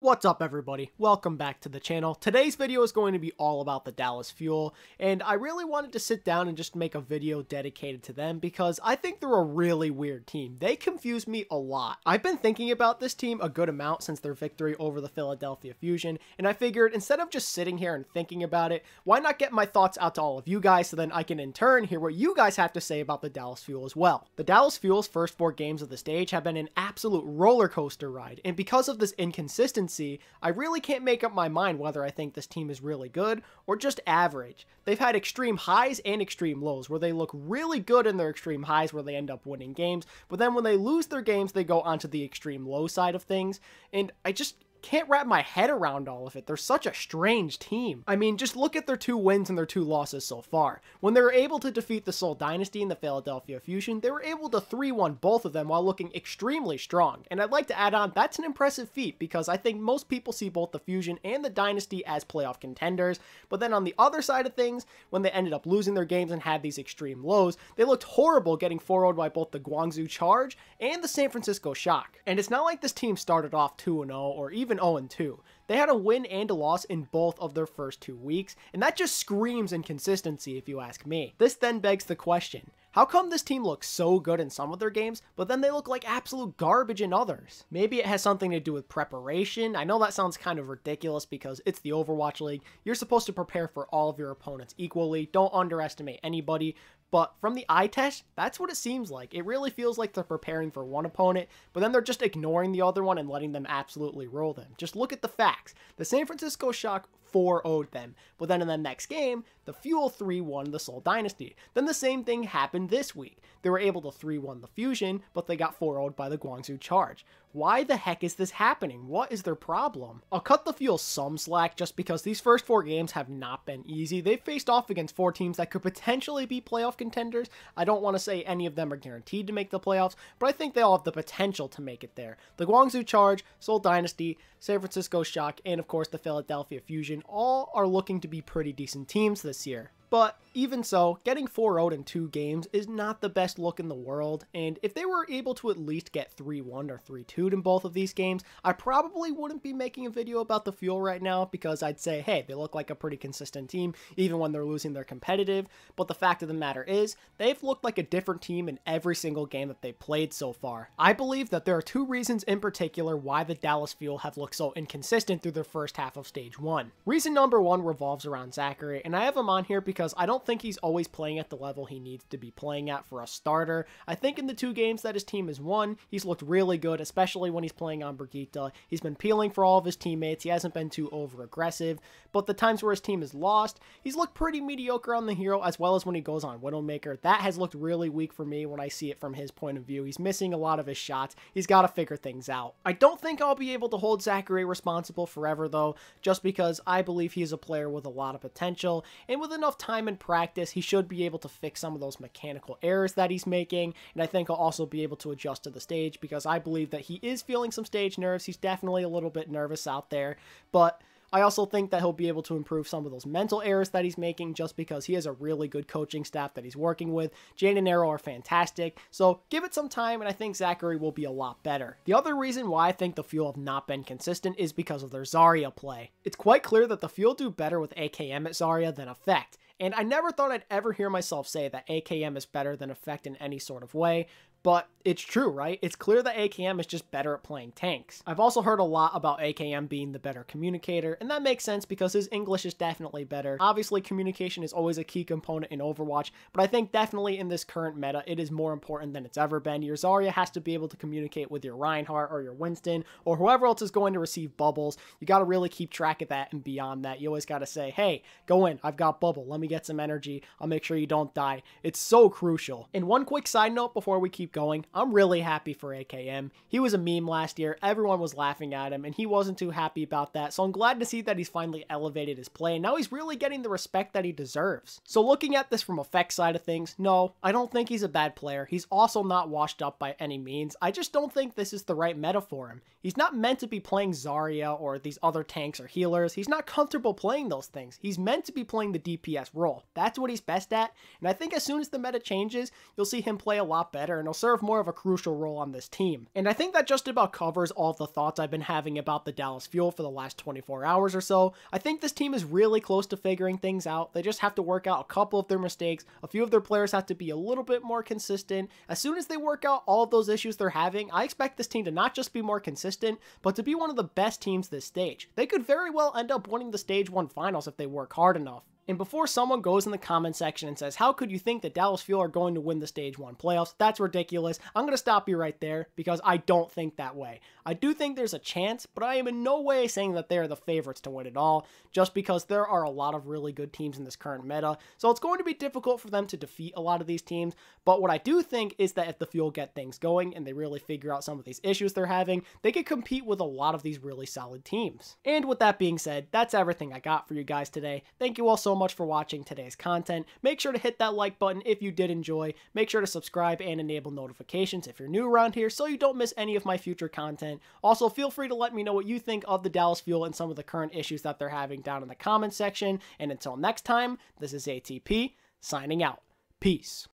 What's up everybody, welcome back to the channel. Today's video is going to be all about the Dallas Fuel, and I really wanted to sit down and just make a video dedicated to them because I think they're a really weird team. They confuse me a lot. I've been thinking about this team a good amount since their victory over the Philadelphia Fusion, and I figured instead of just sitting here and thinking about it, why not get my thoughts out to all of you guys so then I can in turn hear what you guys have to say about the Dallas Fuel as well. The Dallas Fuel's first 4 games of the stage have been an absolute roller coaster ride, and because of this inconsistency, I really can't make up my mind whether I think this team is really good or just average. They've had extreme highs and extreme lows where they look really good in their extreme highs where they end up winning games, but then when they lose their games they go onto the extreme low side of things, and I just can't wrap my head around all of it. They're such a strange team. I mean, just look at their 2 wins and their 2 losses so far. When they were able to defeat the Seoul Dynasty and the Philadelphia Fusion, they were able to 3-1 both of them while looking extremely strong. And I'd like to add on, that's an impressive feat because I think most people see both the Fusion and the Dynasty as playoff contenders. But then on the other side of things, when they ended up losing their games and had these extreme lows, they looked horrible getting 4-0'd by both the Guangzhou Charge and the San Francisco Shock. And it's not like this team started off 2-0 or even 0-2. They had a win and a loss in both of their first 2 weeks, and that just screams inconsistency if you ask me. This then begs the question, how come this team looks so good in some of their games, but then they look like absolute garbage in others? Maybe it has something to do with preparation. I know that sounds kind of ridiculous because it's the Overwatch League. You're supposed to prepare for all of your opponents equally. Don't underestimate anybody. But from the eye test, that's what it seems like. It really feels like they're preparing for one opponent, but then they're just ignoring the other one and letting them absolutely roll them. Just look at the facts. The San Francisco Shock 4-0'd them, but then in the next game, the Fuel 3-1 the Seoul Dynasty. Then the same thing happened this week. They were able to 3-1 the Fusion, but they got 4-0'd by the Guangzhou Charge. Why the heck is this happening? What is their problem? I'll cut the Fuel some slack just because these first 4 games have not been easy. They've faced off against 4 teams that could potentially be playoff contenders. I don't want to say any of them are guaranteed to make the playoffs, but I think they all have the potential to make it there. The Guangzhou Charge, Seoul Dynasty, San Francisco Shock, and of course the Philadelphia Fusion all are looking to be pretty decent teams this year. But even so, getting 4-0'd in 2 games is not the best look in the world, and if they were able to at least get 3-1 or 3-2'd in both of these games, I probably wouldn't be making a video about the Fuel right now because I'd say, hey, they look like a pretty consistent team, even when they're losing they're competitive, but the fact of the matter is, they've looked like a different team in every single game that they've played so far. I believe that there are 2 reasons in particular why the Dallas Fuel have looked so inconsistent through their first half of Stage 1. Reason number 1 revolves around Zachary, and I have him on here because I don't think he's always playing at the level he needs to be playing at for a starter. I think in the 2 games that his team has won, he's looked really good, especially when he's playing on Brigitte. He's been peeling for all of his teammates. He hasn't been too over-aggressive, but the times where his team has lost, he's looked pretty mediocre on the hero, as well as when he goes on Widowmaker. That has looked really weak for me when I see it from his point of view. He's missing a lot of his shots. He's got to figure things out. I don't think I'll be able to hold Zachary responsible forever, though, just because I believe he's a player with a lot of potential, and with enough time and practice, he should be able to fix some of those mechanical errors that he's making, and I think he'll also be able to adjust to the stage because I believe that he is feeling some stage nerves. He's definitely a little bit nervous out there, but I also think that he'll be able to improve some of those mental errors that he's making just because he has a really good coaching staff that he's working with. Jane and Arrow are fantastic, so give it some time and I think Zachary will be a lot better. The other reason why I think the Fuel have not been consistent is because of their Zarya play. It's quite clear that the Fuel do better with AKM at Zarya than Effect, and I never thought I'd ever hear myself say that AKM is better than Effect in any sort of way, but it's true, right? It's clear that AKM is just better at playing tanks. I've also heard a lot about AKM being the better communicator, and that makes sense because his English is definitely better. Obviously, communication is always a key component in Overwatch, but I think definitely in this current meta, it is more important than it's ever been. Your Zarya has to be able to communicate with your Reinhardt or your Winston or whoever else is going to receive bubbles. You got to really keep track of that, and beyond that, you always got to say, hey, go in, I've got bubble, let me get some energy, I'll make sure you don't die. It's so crucial. And one quick side note before we keep going, I'm really happy for AKM. He was a meme last year, everyone was laughing at him, and he wasn't too happy about that, so I'm glad to see that he's finally elevated his play, and now he's really getting the respect that he deserves. So looking at this from Effect side of things, no, I don't think he's a bad player. He's also not washed up by any means. I just don't think this is the right meta for him. He's not meant to be playing Zarya or these other tanks or healers. He's not comfortable playing those things. He's meant to be playing the DPS role. That's what he's best at, and I think as soon as the meta changes, you'll see him play a lot better, and he'll serve more of a crucial role on this team. And I think that just about covers all of the thoughts I've been having about the Dallas Fuel for the last 24 hours or so. I think this team is really close to figuring things out. They just have to work out a couple of their mistakes. A few of their players have to be a little bit more consistent. As soon as they work out all of those issues they're having, I expect this team to not just be more consistent, but to be one of the best teams this stage. They could very well end up winning the Stage 1 finals if they work hard enough. And before someone goes in the comment section and says, how could you think that Dallas Fuel are going to win the Stage 1 playoffs? That's ridiculous. I'm going to stop you right there because I don't think that way. I do think there's a chance, but I am in no way saying that they are the favorites to win it all, just because there are a lot of really good teams in this current meta. So it's going to be difficult for them to defeat a lot of these teams. But what I do think is that if the Fuel get things going and they really figure out some of these issues they're having, they could compete with a lot of these really solid teams. And with that being said, that's everything I got for you guys today. Thank you all so much for watching today's content. Make sure to hit that like button if you did enjoy. Make sure to subscribe and enable notifications if you're new around here so you don't miss any of my future content. Also, feel free to let me know what you think of the Dallas Fuel and some of the current issues that they're having down in the comments section. And until next time, this is ATP signing out. Peace.